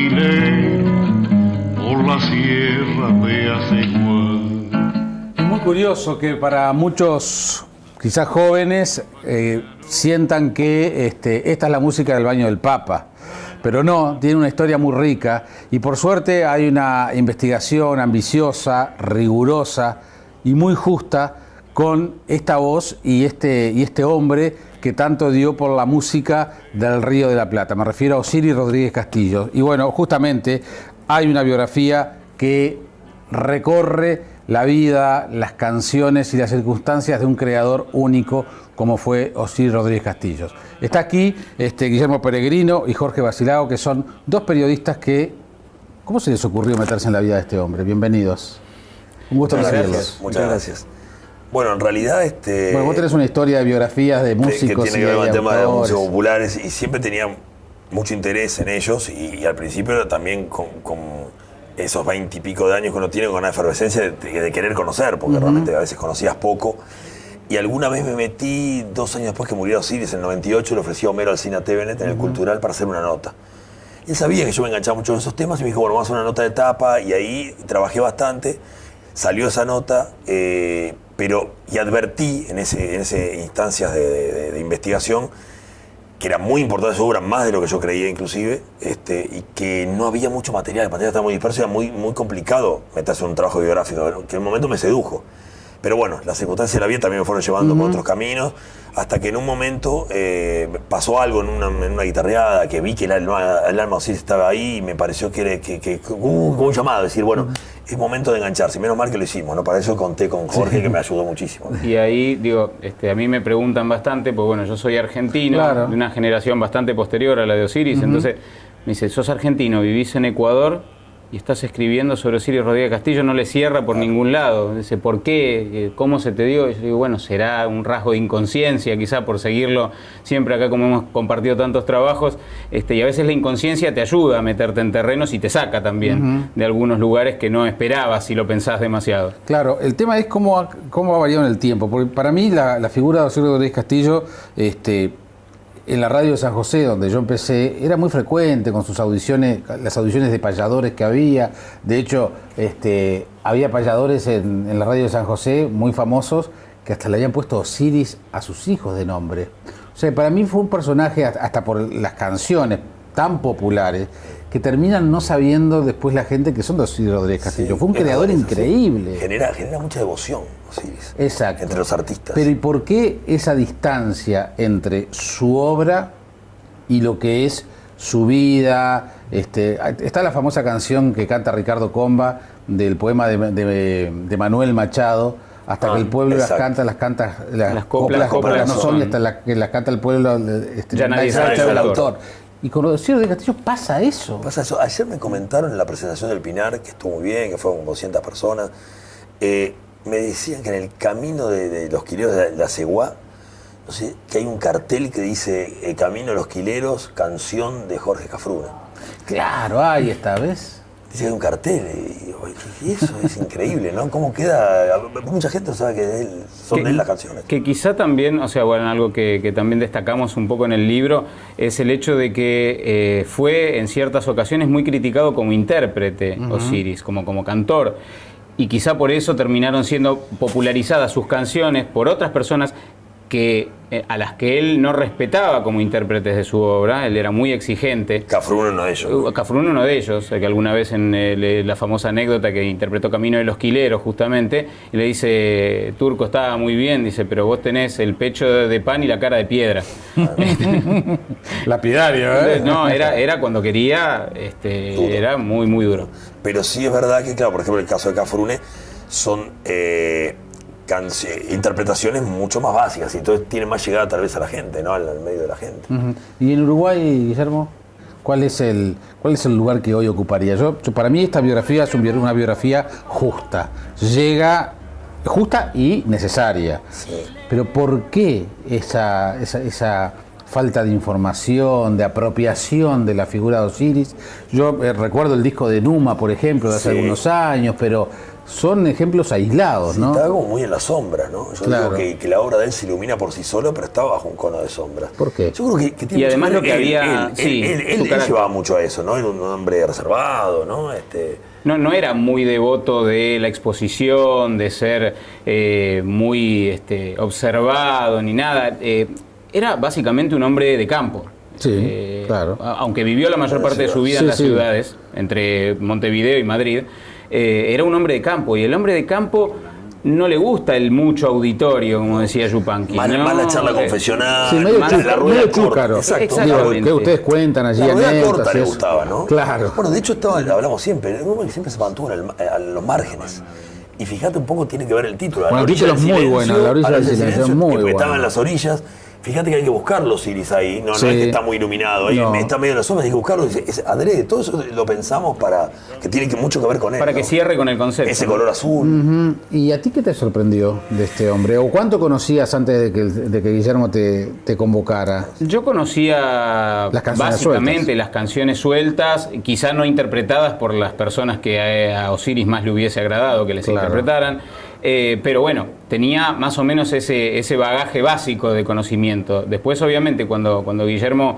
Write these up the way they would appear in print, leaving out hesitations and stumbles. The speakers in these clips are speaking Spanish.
trailero por la sierra de Aceguá. Es muy curioso que para muchos, quizás jóvenes, sientan que esta es la música del baño del Papa. Pero no, tiene una historia muy rica y por suerte hay una investigación ambiciosa, rigurosa y muy justa con esta voz y este hombre que tanto dio por la música del Río de la Plata. Me refiero a Osiris Rodríguez Castillo. Y bueno, justamente hay una biografía que recorre la vida, las canciones y las circunstancias de un creador único como fue Osiris Rodríguez Castillo. Está aquí Guillermo Peregrino y Jorge Basilao, que son dos periodistas que... ¿Cómo se les ocurrió meterse en la vida de este hombre? Bienvenidos. Un gusto recibirlos. Muchas gracias. Bueno, en realidad... Bueno, vos tenés una historia de biografías de músicos que tiene que ver con el tema de los músicos populares y siempre tenía mucho interés en ellos y al principio también con esos 20 y pico de años que uno tiene con una efervescencia de querer conocer, porque realmente a veces conocías poco. Y alguna vez me metí, 2 años después que murió Osiris, en el 98, le ofrecí a Homero Alsina Tevenet en el Cultural para hacer una nota. Y él sabía que yo me enganchaba mucho en esos temas y me dijo, bueno, vamos a hacer una nota de tapa, y ahí trabajé bastante, salió esa nota, y advertí en esas instancias de investigación que era muy importante su obra, más de lo que yo creía inclusive, y que no había mucho material, el material estaba muy disperso y era muy complicado meterse en un trabajo biográfico, que en un momento me sedujo. Pero bueno, las circunstancias de la vida también me fueron llevando por otros caminos, hasta que en un momento pasó algo en una guitarreada, que vi que el alma de Osiris estaba ahí y me pareció que como un llamado, decir, bueno, es momento de engancharse. Menos mal que lo hicimos, ¿no? Para eso conté con Jorge, que me ayudó muchísimo. Y ahí, digo, a mí me preguntan bastante, pues bueno, yo soy argentino, claro, de una generación bastante posterior a la de Osiris, entonces me dice, sos argentino, vivís en Ecuador y estás escribiendo sobre Osiris Rodríguez Castillo, no le cierra por ningún lado. Dice, ¿por qué? ¿Cómo se te dio? Y yo digo, bueno, será un rasgo de inconsciencia, quizá por seguirlo siempre acá, como hemos compartido tantos trabajos, y a veces la inconsciencia te ayuda a meterte en terrenos y te saca también de algunos lugares que no esperabas si lo pensás demasiado. Claro, el tema es cómo ha variado en el tiempo, porque para mí la figura de Osiris Rodríguez Castillo, en la radio de San José, donde yo empecé, era muy frecuente con sus audiciones, las audiciones de payadores que había. De hecho, había payadores en la radio de San José muy famosos que hasta le habían puesto Osiris a sus hijos de nombre. O sea, para mí fue un personaje, hasta por las canciones tan populares, que terminan no sabiendo después la gente que son de Osiris Rodríguez Castillo. Fue un creador increíble. Genera mucha devoción, Osiris. Exacto. Entre los artistas. Pero ¿y por qué esa distancia entre su obra y lo que es su vida? Está la famosa canción que canta Ricardo Comba del poema de Manuel Machado, hasta que el pueblo las coplas no son, y hasta que las canta el pueblo, ya nadie sabe el autor. Y con Osiris Rodríguez Castillo pasa eso. Ayer me comentaron en la presentación del Pinar, que estuvo muy bien, que fueron 200 personas, me decían que en el camino de los quileros de la Aceguá, no sé, que hay un cartel que dice Camino de los Quileros, canción de Jorge Cafrune. Claro, ahí está, ¿ves? Dice que hay un cartel, y eso es increíble, ¿no? ¿Cómo queda? Mucha gente no sabe que son de él las canciones. Que quizá también, o sea, bueno, algo que también destacamos un poco en el libro, es el hecho de que fue en ciertas ocasiones muy criticado como intérprete, Osiris, como cantor. Y quizá por eso terminaron siendo popularizadas sus canciones por otras personas a las que él no respetaba como intérpretes de su obra. Él era muy exigente. Cafrune uno de ellos. Cafrune uno de ellos, que alguna vez en la famosa anécdota que interpretó Camino de los Quileros justamente, y le dice, Turco, estaba muy bien, dice, pero vos tenés el pecho de pan y la cara de piedra. Lapidario, ¿eh? No, era cuando quería, era muy, muy duro. Pero sí es verdad que, claro, por ejemplo, el caso de Cafrune son interpretaciones mucho más básicas y entonces tiene más llegada tal vez a la gente, ¿no? Al medio de la gente. ¿Y en Uruguay, Guillermo? ¿Cuál es el lugar que hoy ocuparía? Yo para mí esta biografía es una biografía justa. Llega justa y necesaria. Sí. Pero ¿por qué esa falta de información, de apropiación de la figura de Osiris. Yo recuerdo el disco de Numa, por ejemplo, de hace algunos años, pero son ejemplos aislados, ¿no? Está como muy en la sombra, ¿no? Yo Claro. digo que la obra de él se ilumina por sí solo, pero está bajo un cono de sombra. ¿Por qué? Yo creo que tiene Y mucho además ver lo que había- Él, sí, él su carácter. llevaba mucho a eso, ¿no? Era un hombre reservado, ¿no? No era muy devoto de la exposición, de ser muy observado ni nada. Era básicamente un hombre de campo. Sí, claro. Aunque vivió la mayor parte de su vida en Sí, las sí. ciudades, entre Montevideo y Madrid, era un hombre de campo. Y el hombre de campo no le gusta el mucho auditorio, como decía Yupanqui. Más ¿no? la charla confesional, Sí, medio, la rueda medio corta. chúcaro. Exacto. Exactamente. Que ustedes cuentan allí La rueda anécdotas corta y le eso. gustaba, ¿no? Claro. Bueno, de hecho hablamos siempre, era un hombre que siempre se mantuvo a los márgenes. Y fíjate un poco, tiene que ver el título. Bueno, A la el título orilla es del muy silencio, bueno, A la orilla a del silencio, muy porque estaba bueno. en las orillas. Fíjate que hay que buscarlo, Osiris, ahí. No Sí. es que está muy iluminado. Ahí No. está medio en las sombras, hay que buscarlo. Es adrede. Todo eso lo pensamos que tiene mucho que ver con él. Para que ¿no? cierre con el concepto. Ese ¿no? color azul. Ujú. ¿Y a ti qué te sorprendió de este hombre? ¿O cuánto conocías antes de que Guillermo te convocara? Yo conocía Las canciones básicamente sueltas. las canciones sueltas, quizá no interpretadas por las personas que a Osiris más le hubiese agradado que les Claro. interpretaran, pero bueno, tenía más o menos ese bagaje básico de conocimiento. Después, obviamente, cuando Guillermo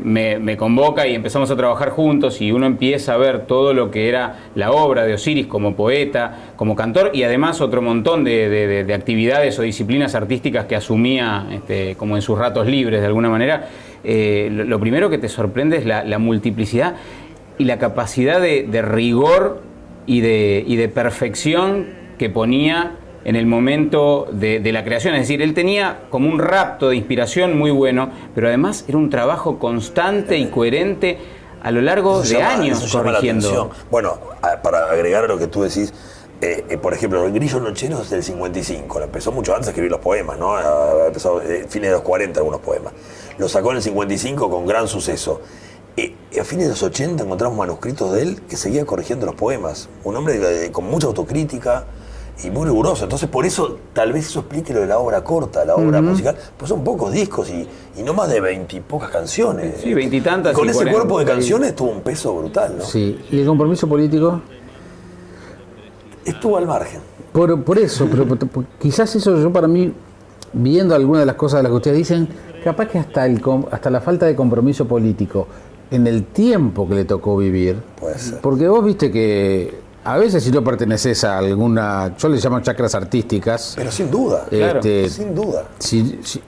me convoca y empezamos a trabajar juntos y uno empieza a ver todo lo que era la obra de Osiris como poeta, como cantor y además otro montón de actividades o disciplinas artísticas que asumía como en sus ratos libres de alguna manera, lo primero que te sorprende es la multiplicidad y la capacidad de rigor y de perfección que ponía en el momento de la creación. Es decir, él tenía como un rapto de inspiración muy bueno, pero además era un trabajo constante y coherente a lo largo Eso de llama- años eso llama la corrigiendo. atención. Bueno, para agregar a lo que tú decís, por ejemplo, el Grillo Nochero es del 55, lo empezó mucho antes de escribir los poemas, ¿no? Empezó fines de los 40 algunos poemas. Lo sacó en el 55 con gran suceso. A fines de los 80 encontramos manuscritos de él que seguía corrigiendo los poemas. Un hombre con mucha autocrítica y muy riguroso. Entonces, por eso, tal vez eso explique lo de la obra corta, la obra musical. Pues son pocos discos y no más de 20 y pocas canciones. Sí, 20 y tantas. Con y ese 40. cuerpo de canciones tuvo un peso brutal, ¿no? Sí. ¿Y el compromiso político? Estuvo al margen. Por eso, pero quizás eso yo para mí, viendo algunas de las cosas de las que ustedes dicen, capaz que hasta la falta de compromiso político en el tiempo que le tocó vivir, Puede ser. porque vos viste que a veces si no perteneces a alguna, yo le llamo chacras artísticas, Pero sin duda. Claro. Sin duda.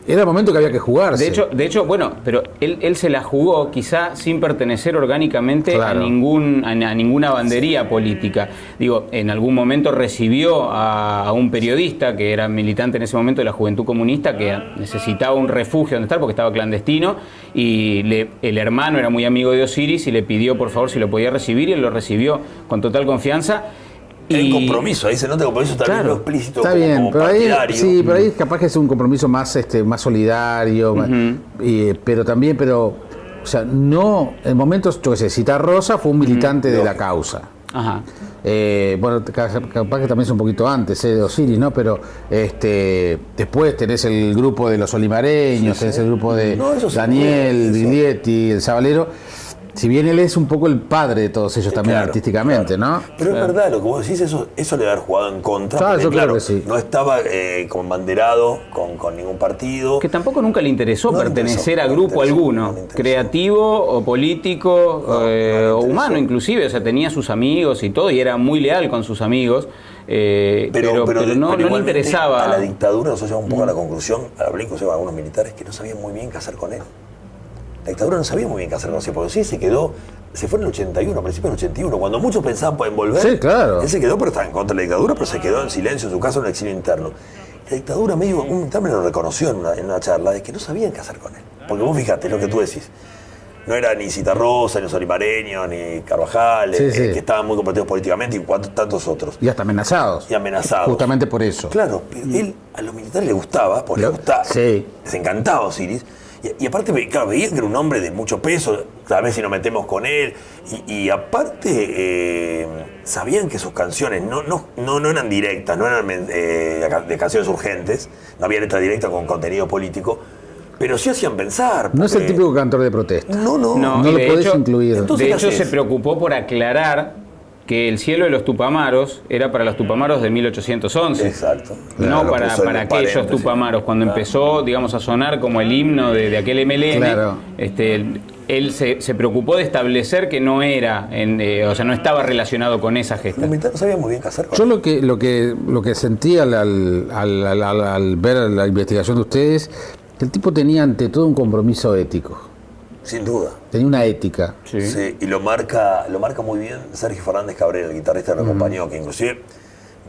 era el momento que había que jugarse. De hecho, bueno, pero él se la jugó quizá sin pertenecer orgánicamente Claro. a ninguna bandería política. Digo, en algún momento recibió a un periodista que era militante en ese momento de la Juventud Comunista que necesitaba un refugio donde estar porque estaba clandestino y el hermano era muy amigo de Osiris y le pidió por favor si lo podía recibir y él lo recibió con total confianza. Hay compromiso, ahí se nota compromiso también Claro. no explícito Está como, bien, como pero ahí, partidario. sí, pero ahí capaz que es un compromiso más, más solidario, pero también, o sea, no, en momentos, yo qué sé, Citarrosa fue un militante de la causa. Ajá. Bueno, capaz que también es un poquito antes de Osiris, ¿no? Pero después tenés el grupo de los olimareños, tenés el grupo de No, eso sí, Daniel, eso. Biglietti, el Sabalero. Si bien él es un poco el padre de todos ellos también Claro, artísticamente, claro. ¿no? Pero es verdad, lo que vos decís, eso le debe haber jugado en contra. Claro, porque, yo creo que sí. no estaba como embanderado con ningún partido. Que tampoco nunca le interesó No le pertenecer interesó, a no le grupo interesó, alguno, no le interesó. creativo o político No le o interesó. humano inclusive, o sea, tenía sus amigos y todo y era muy leal con sus amigos, pero no le igualmente interesaba. A la dictadura nos lleva un poco a la conclusión, a hablar inclusive a algunos militares que no sabían muy bien qué hacer con él. La dictadura no sabía muy bien qué hacer con él, porque sí se fue en el 81, a principios del 81, cuando muchos pensaban en volver. Sí, claro. Él se quedó, pero estaba en contra de la dictadura, pero se quedó en silencio en su casa en un exilio interno. La dictadura un militar me lo reconoció en una charla, de que no sabían qué hacer con él. Porque vos fíjate lo que tú decís. No era ni Citarrosa, ni Olimareño, ni Carvajal, Sí, sí. que estaban muy comprometidos políticamente, y tantos otros. Y hasta amenazados. Y amenazados. Justamente por eso. Claro, pero él a los militares le gustaba, porque le gustaba. Sí. Les encantaba Osiris. Y aparte, claro, veían que era un hombre de mucho peso, tal vez si nos metemos con él. Y aparte, sabían que sus canciones no eran directas, no eran de canciones urgentes, no había letra directa con contenido político, Pero sí hacían pensar. No es el porque- típico cantor de protesta. No. No y lo de podés hecho- incluir. Entonces, De ¿qué hecho, haces? se preocupó por aclarar que el cielo de los Tupamaros era para los Tupamaros de 1811. Exacto. No Claro, para, puso en para aquellos paréntesis. Tupamaros. Cuando Claro. empezó, digamos, a sonar como el himno de aquel MLN, Claro. él se preocupó de establecer que no era, o sea, no estaba relacionado con esa gesta. Los militares no sabían muy bien qué hacer con Yo lo que sentí al ver la investigación de ustedes, que el tipo tenía ante todo un compromiso ético. Sin duda. Tenía una ética. Sí. Sí, y lo marca muy bien Sergio Fernández Cabrera, el guitarrista que lo acompañó, que inclusive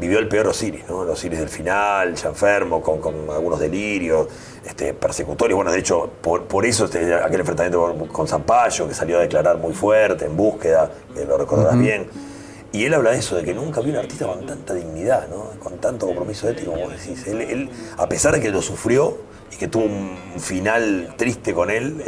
vivió el peor Osiris, ¿no? El Osiris del final, ya enfermo, con algunos delirios, persecutorios. Bueno, de hecho, por eso aquel enfrentamiento con Zampayo, que salió a declarar muy fuerte, en búsqueda, que lo recordarás bien. Y él habla de eso, de que nunca vio un artista con tanta dignidad, ¿no? Con tanto compromiso ético, como vos decís. Él, a pesar de que lo sufrió y que tuvo un final triste con él,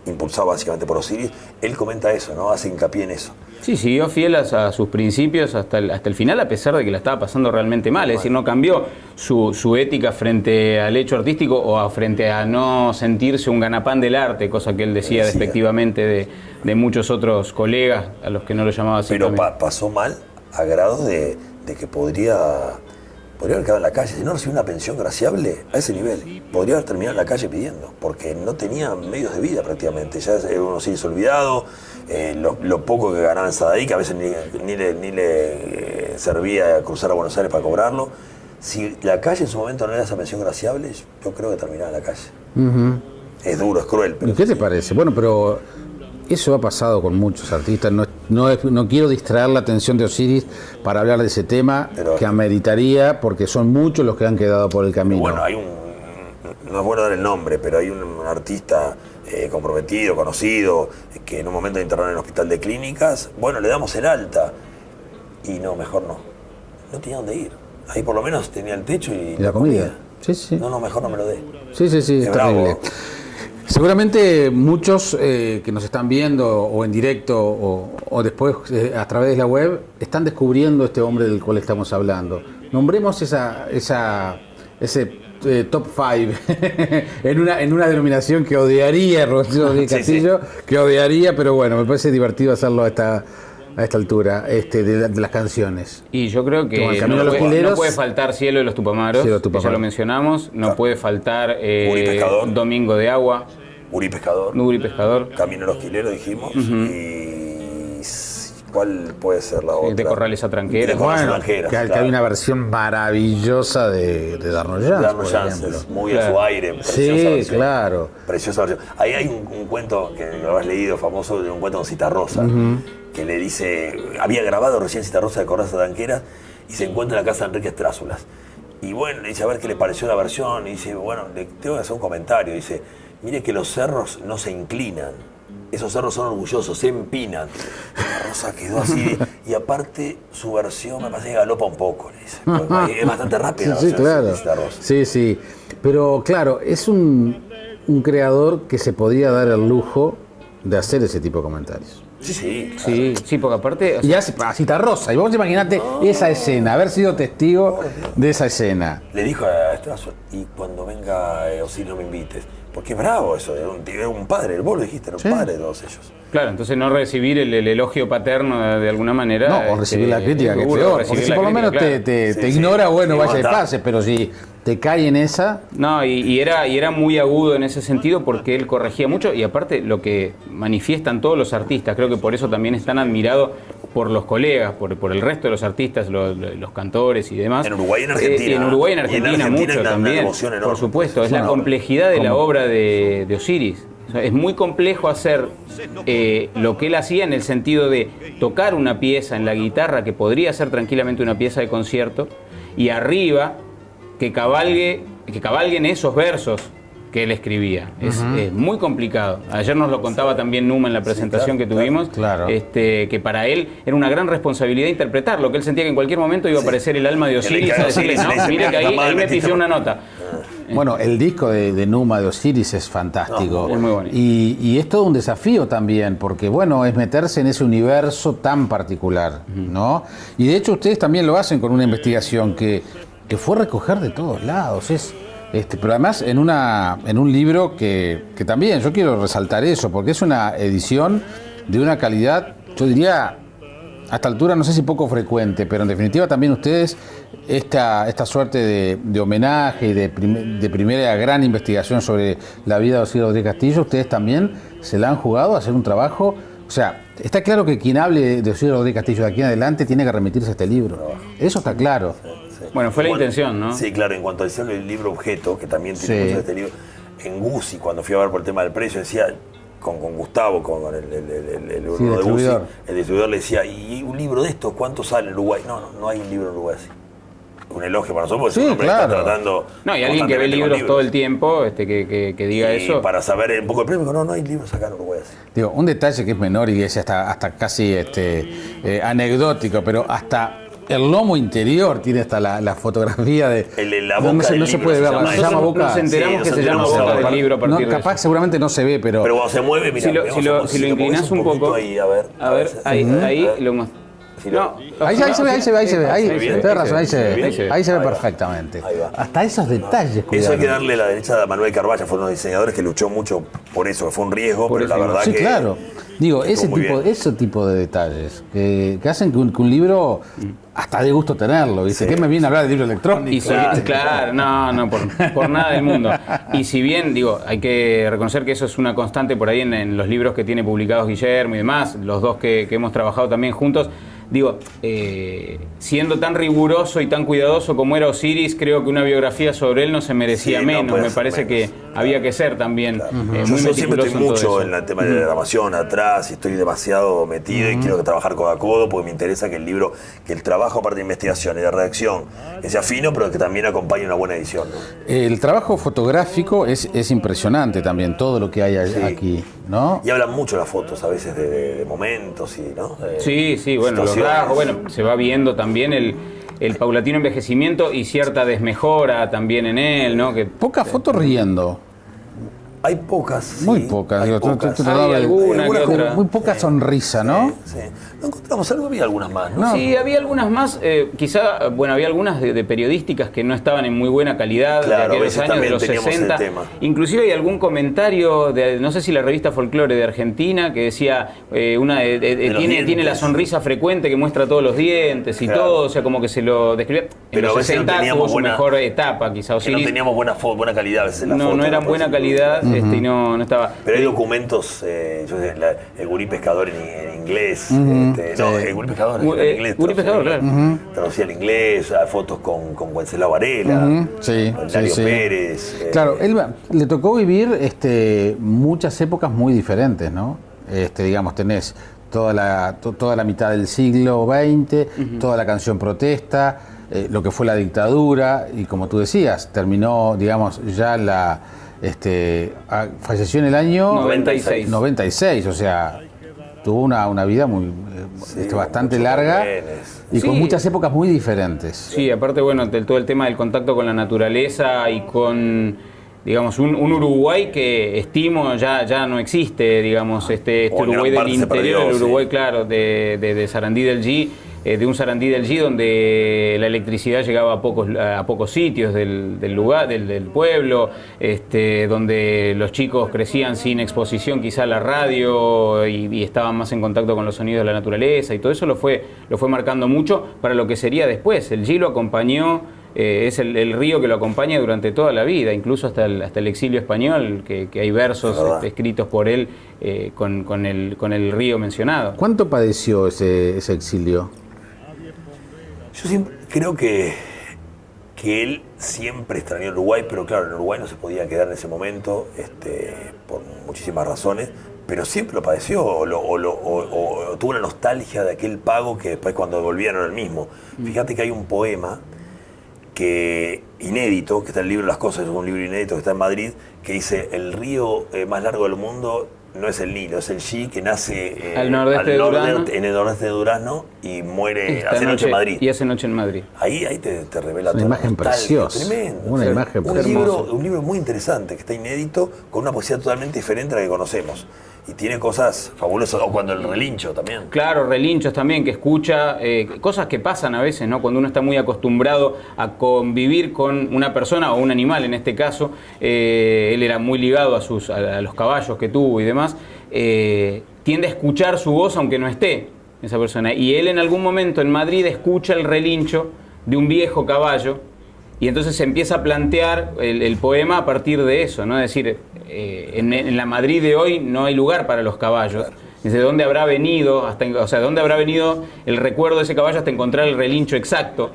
impulsado básicamente por Osiris, él comenta eso, ¿no? Hace hincapié en eso. Sí, siguió fiel a sus principios hasta el final, a pesar de que la estaba pasando realmente mal. Es decir, no cambió su ética frente al hecho artístico o frente a no sentirse un ganapán del arte, cosa que él decía despectivamente de muchos otros colegas a los que no lo llamaba así. Pero también. pasó mal a grado de que podría haber quedado en la calle. Si no recibió una pensión graciable, a ese nivel, podría haber terminado en la calle pidiendo, porque no tenía medios de vida prácticamente. Ya era un Osiris olvidado, lo poco que ganaba en Sadaic, que a veces ni le servía cruzar a Buenos Aires para cobrarlo. Si la calle en su momento no era esa pensión graciable, yo creo que terminaba en la calle. Es duro, es cruel. Pero ¿Y qué te parece? Bueno, pero eso ha pasado con muchos artistas. No quiero distraer la atención de Osiris para hablar de ese tema, Pero- que ameritaría, porque son muchos los que han quedado por el camino. Bueno, no es bueno dar el nombre, pero hay un artista comprometido, conocido, que en un momento de internar en el hospital de clínicas, bueno, le damos el alta. Y no, mejor no. No tenía dónde ir. Ahí por lo menos tenía el techo y ¿Y la comida? Sí, sí. No, mejor no me lo dé. Sí, es Es terrible. bravo. Seguramente muchos que nos están viendo o en directo o después a través de la web están descubriendo este hombre del cual estamos hablando. Nombremos ese top 5 en una denominación que odiaría Rocío Rodríguez Sí, Castillo, que odiaría, pero bueno, me parece divertido hacerlo a esta altura de las canciones. Y yo creo que Como el Camino de los Quileros. no puede faltar Cielo de los Tupamaros, Cielo de los que ya Tupamaros. lo mencionamos. No puede faltar Uri Pescador. Domingo de Agua, Uri Pescador, Nuri Pescador, Camino a los Quileros dijimos, y ¿cuál puede ser la otra? de Corrales a Tranqueras. De Corrales a Bueno, Tranqueras, que hay claro. una versión maravillosa de Darno Jans, Darno por Jans, ejemplo. muy a su aire, preciosa Sí, versión. claro. Preciosa versión. Ahí hay un cuento que lo has leído, famoso, de un cuento con Citarrosa, que le dice, había grabado recién Citarrosa de Corrales a Tranqueras y se encuentra en la casa de Enrique Estrázulas. Y bueno, le dice a ver qué le pareció la versión, y dice, bueno, le tengo que hacer un comentario, dice, mire que los cerros no se inclinan, esos cerros son orgullosos, se empinan. La Rosa quedó así, y aparte su versión me parece que galopa un poco, le dice. Porque es bastante rápida. Sí, la versión claro. de Citarrosa. Sí. Pero claro, es un creador que se podía dar el lujo de hacer ese tipo de comentarios. Sí. Sí, porque aparte, o sea, Y hace a Citarrosa. Y vos imaginate esa escena, haber sido testigo de esa escena. Le dijo a Strasso, y cuando venga Osiris no me invites. Porque es bravo eso, era un padre, vos lo dijiste, era un padre de todos ellos. claro, entonces no recibir el elogio paterno de alguna manera. No, o recibir la crítica, que es duro, peor. recibir Porque si la por lo menos crítica, te Sí, ignora, sí. bueno, Sí, vaya y basta. pase. Pero si te cae en esa. No, y era muy agudo en ese sentido porque él corregía mucho y aparte lo que manifiestan todos los artistas, creo que por eso también es tan admirado por los colegas, por el resto de los artistas, los cantores y demás. En Uruguay y en Argentina. En Uruguay y en Y en Argentina, Argentina hay mucho una también. devoción enorme. Por supuesto, es la Enorme. complejidad de la obra de Osiris. O sea, es muy complejo hacer lo que él hacía en el sentido de tocar una pieza en la guitarra que podría ser tranquilamente una pieza de concierto y arriba que cabalguen esos versos que él escribía. Es muy complicado. Ayer nos lo contaba también Numa en la presentación que tuvimos, claro. Que para él era una gran responsabilidad interpretarlo, que él sentía que en cualquier momento iba a aparecer el alma de Osiris a decirle, Osiris, no, le dice, mire que "Mira, ahí mal, me metiste pifió mal". una nota. Bueno, el disco de Numa de Osiris es fantástico. No, es muy bonito. Y es todo un desafío también, porque bueno, es meterse en ese universo tan particular, ¿no? Y de hecho ustedes también lo hacen con una investigación que fue recoger de todos lados. Pero además en un libro que también yo quiero resaltar eso, porque es una edición de una calidad, yo diría, a esta altura no sé si poco frecuente, pero en definitiva también ustedes, esta suerte de homenaje y de primera gran investigación sobre la vida de Osiris Rodríguez Castillo, ustedes también se la han jugado a hacer un trabajo. O sea, está claro que quien hable de Osiris Rodríguez Castillo de aquí en adelante tiene que remitirse a este libro. Eso está claro. Bueno, fue la intención, ¿no? Sí, claro, en cuanto a el libro objeto, que también tiene mucho de este libro, en Guzzi, cuando fui a ver por el tema del precio, decía, con Gustavo, con el distribuidor. El distribuidor le decía, ¿y un libro de estos cuánto sale en Uruguay? No hay un libro en Uruguay así. Un elogio para nosotros, porque sí, siempre claro. está tratando. No, y alguien que ve libros todo el tiempo, que diga y eso. para saber un poco el premio, no hay libros acá en Uruguay así. Digo, un detalle que es menor y es hasta casi anecdótico, pero hasta el lomo interior tiene hasta la fotografía de. La boca no se puede ver, se llama boca. Nos enteramos que se llama boca del libro a partir de capaz eso. seguramente no se ve, pero cuando se mueve, mira, si lo inclinás un poco. Ahí, a ver, ahí lo más. No, ahí se ve. Tienes razón, ahí se ve perfectamente. Hasta esos detalles. Eso hay que darle la derecha a Manuel Carvalla, fue uno de los diseñadores que luchó mucho por eso, que fue un riesgo, pero la verdad que. Sí, claro. Digo, ese tipo de detalles que hacen que un libro hasta de gusto tenerlo. ¿Viste? ¿Qué me viene a hablar de libro electrónico? Claro, no, por nada del mundo. Y si bien, hay que reconocer que eso es una constante por ahí en los libros que tiene publicados Guillermo y demás, los dos que hemos trabajado también juntos. Siendo tan riguroso y tan cuidadoso como era Osiris, creo que una biografía sobre él no se merecía menos. Me parece que había que ser también muy yo siempre estoy mucho en el tema de la grabación atrás y estoy demasiado metido y quiero trabajar codo a codo porque me interesa que el trabajo aparte de investigación y de redacción que sea fino, pero que también acompañe una buena edición, ¿no? El trabajo fotográfico es impresionante también, todo lo que hay aquí, ¿no? Y hablan mucho las fotos a veces de momentos y, ¿no? Sí, bueno, los rasgos, se va viendo también el paulatino envejecimiento y cierta desmejora también en él, ¿no? Pocas fotos riendo. Hay pocas. Muy pocas. Hay alguna que otra. Muy poca sonrisa, ¿no? Sí. No encontramos algo, había algunas más, ¿no? Sí, había algunas más. Quizá, había algunas de periodísticas que no estaban en muy buena calidad de aquellos años, de los 60. Inclusive hay algún comentario no sé si la revista Folklore de Argentina, que decía, tiene la sonrisa frecuente que muestra todos los dientes y todo, o sea, como que se lo describía. En los 60 tuvo su mejor etapa, quizá. No teníamos buena calidad a veces en la foto. No eran buena calidad. Y no estaba. Pero hay documentos, el gurí pescador en inglés. El gurí pescador en inglés. Gurí pescador, claro. Traducía al inglés, fotos con Wenceslao Varela, con Darío Pérez. Claro, él le tocó vivir muchas épocas muy diferentes, ¿no? Tenés toda la mitad del siglo XX, toda la canción protesta, lo que fue la dictadura, y como tú decías, terminó, ya falleció en el año 96, o sea, tuvo una vida muy bastante larga y con muchas épocas muy diferentes. Sí, aparte, todo el tema del contacto con la naturaleza y con, un Uruguay que estimo ya no existe, este Uruguay del interior, el Uruguay, claro, de Sarandí del G, de un Sarandí del G donde la electricidad llegaba a pocos sitios del lugar, del pueblo, donde los chicos crecían sin exposición quizá a la radio y estaban más en contacto con los sonidos de la naturaleza, y todo eso lo fue marcando mucho para lo que sería después. El G lo acompañó, es el río que lo acompaña durante toda la vida, incluso hasta el exilio español, que hay versos escritos por él con el río mencionado. ¿Cuánto padeció ese exilio? Yo siempre creo que él siempre extrañó Uruguay, pero claro, en Uruguay no se podía quedar en ese momento por muchísimas razones, pero siempre lo padeció o tuvo una nostalgia de aquel pago que después cuando volvía no era el mismo. Fíjate que hay un poema inédito, que está en el libro Las Cosas, es un libro inédito que está en Madrid, que dice: el río más largo del mundo no es el Nilo, es el Xi, que nace en el nordeste de Durazno y muere, hace noche en Madrid. Y hace noche en Madrid. Ahí te revela una imagen preciosa. Tremendo. Una imagen un libro muy interesante, que está inédito, con una poesía totalmente diferente a la que conocemos. y tiene cosas fabulosas. O cuando el relincho también. Claro, relinchos también, que escucha cosas que pasan a veces, ¿no? Cuando uno está muy acostumbrado a convivir con una persona o un animal, en este caso, él era muy ligado a los caballos que tuvo y demás, tiende a escuchar su voz aunque no esté esa persona. Y él en algún momento en Madrid escucha el relincho de un viejo caballo y entonces se empieza a plantear el poema a partir de eso, ¿no? Es decir, en la Madrid de hoy no hay lugar para los caballos. ¿Desde dónde habrá venido, dónde habrá venido el recuerdo de ese caballo hasta encontrar el relincho exacto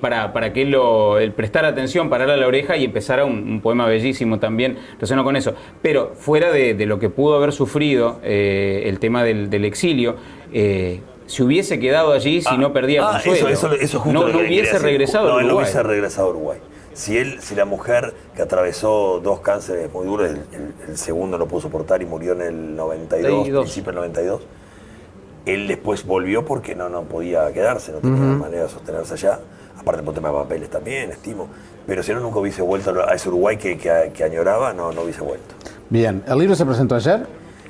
para que él prestara atención, parara la oreja y empezara un poema bellísimo también, relacionado con eso. Pero fuera de lo que pudo haber sufrido el tema del exilio, si hubiese quedado allí, si no perdía consuelo, eso es justo no lo que hubiese quería regresado a decir. Uruguay. No hubiese regresado a Uruguay. Si la mujer que atravesó 2 cánceres muy duros, el segundo no pudo soportar y murió en el 92, principio del 92, él después volvió porque no podía quedarse, no tenía manera de sostenerse allá. Aparte por tema de papeles también, estimo. Pero si no, nunca hubiese vuelto a ese Uruguay que añoraba, no hubiese vuelto. Bien, ¿el libro se presentó ayer?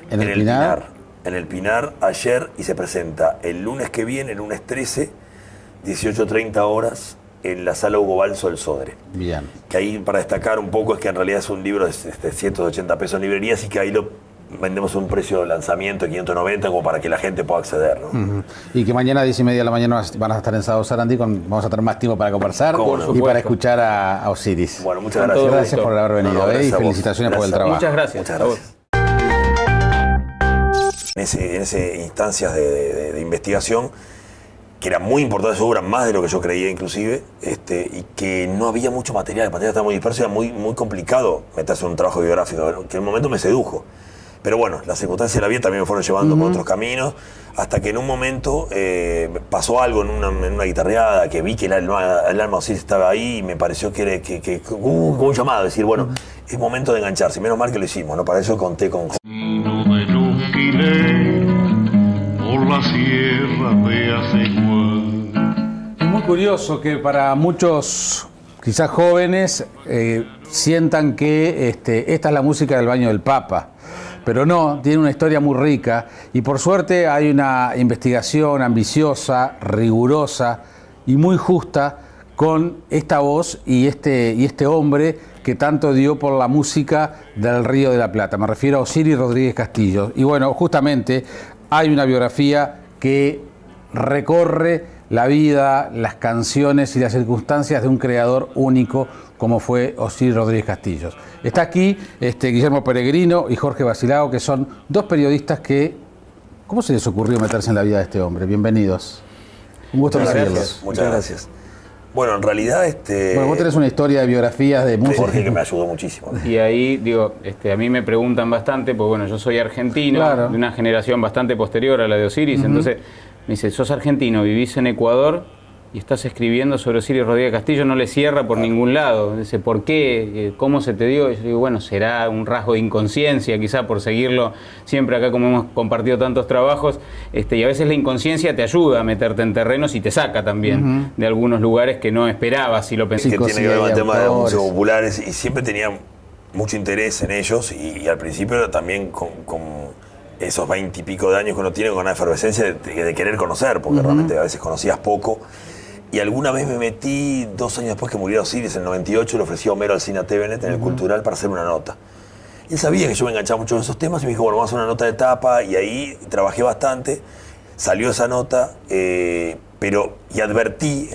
En el Pinar. En el Pinar ayer y se presenta el lunes que viene, el lunes 13, 18:30 horas, en la sala Hugo Balso del Sodre. Bien. Que ahí, para destacar un poco, es que en realidad es un libro de 180 pesos en librerías y que ahí lo vendemos a un precio de lanzamiento de 590 como para que la gente pueda acceder, ¿no? Y que mañana a 10:30 de la mañana van a estar en Sado Sarandí, vamos a tener más tiempo para conversar y para escuchar a Osiris. Bueno, muchas gracias. Gracias por haber venido y felicitaciones por el trabajo. Muchas gracias. Muchas gracias. En esas instancias de investigación, que era muy importante su obra, más de lo que yo creía inclusive, y que no había mucho material, el material estaba muy disperso, era muy complicado meterse en un trabajo biográfico, que en un momento me sedujo. Pero bueno, las circunstancias de la vida también me fueron llevando por otros caminos, hasta que en un momento pasó algo en una guitarreada, que vi que el alma de Osiris estaba ahí y me pareció que como un llamado, decir, bueno, es momento de engancharse, menos mal que lo hicimos, ¿no? Para eso conté con... Por la sierra de Aceguá. Es muy curioso que para muchos, quizás jóvenes, sientan que esta es la música del baño del Papa. Pero no, tiene una historia muy rica y por suerte hay una investigación ambiciosa, rigurosa y muy justa con esta voz y este hombre que tanto dio por la música del Río de la Plata. Me refiero a Osiris Rodríguez Castillo. Y bueno, justamente hay una biografía que recorre la vida, las canciones y las circunstancias de un creador único como fue Osiris Rodríguez Castillo. Está aquí Guillermo Peregrino y Jorge Basilao, que son 2 periodistas que... ¿Cómo se les ocurrió meterse en la vida de este hombre? Bienvenidos. Un gusto recibirlos. Muchas gracias. Bueno, en realidad... Bueno, vos tenés una historia de biografías de música. Jorge, que me ayudó muchísimo. Y ahí, digo, a mí me preguntan bastante, porque bueno, yo soy argentino, de una generación bastante posterior a la de Osiris, entonces me dice, sos argentino, vivís en Ecuador y estás escribiendo sobre Osiris Rodríguez Castillo, no le cierra por ningún lado. Dice, ¿por qué? ¿Cómo se te dio? Y yo digo, bueno, será un rasgo de inconsciencia, quizá por seguirlo siempre acá, como hemos compartido tantos trabajos, y a veces la inconsciencia te ayuda a meterte en terrenos y te saca también de algunos lugares que no esperabas y lo pensás. Que tiene que ver con el tema de los músicos populares y siempre tenía mucho interés en ellos y al principio también con esos 20 y pico de años que uno tiene, con una efervescencia de querer conocer, porque realmente a veces conocías poco. Y alguna vez me metí, 2 años después que murió Osiris, en el 98, le ofrecí a Homero Alsina Tevenet en el Cultural para hacer una nota. Y él sabía que yo me enganchaba mucho en esos temas y me dijo, bueno, vamos a hacer una nota de tapa, y ahí trabajé bastante, salió esa nota, y advertí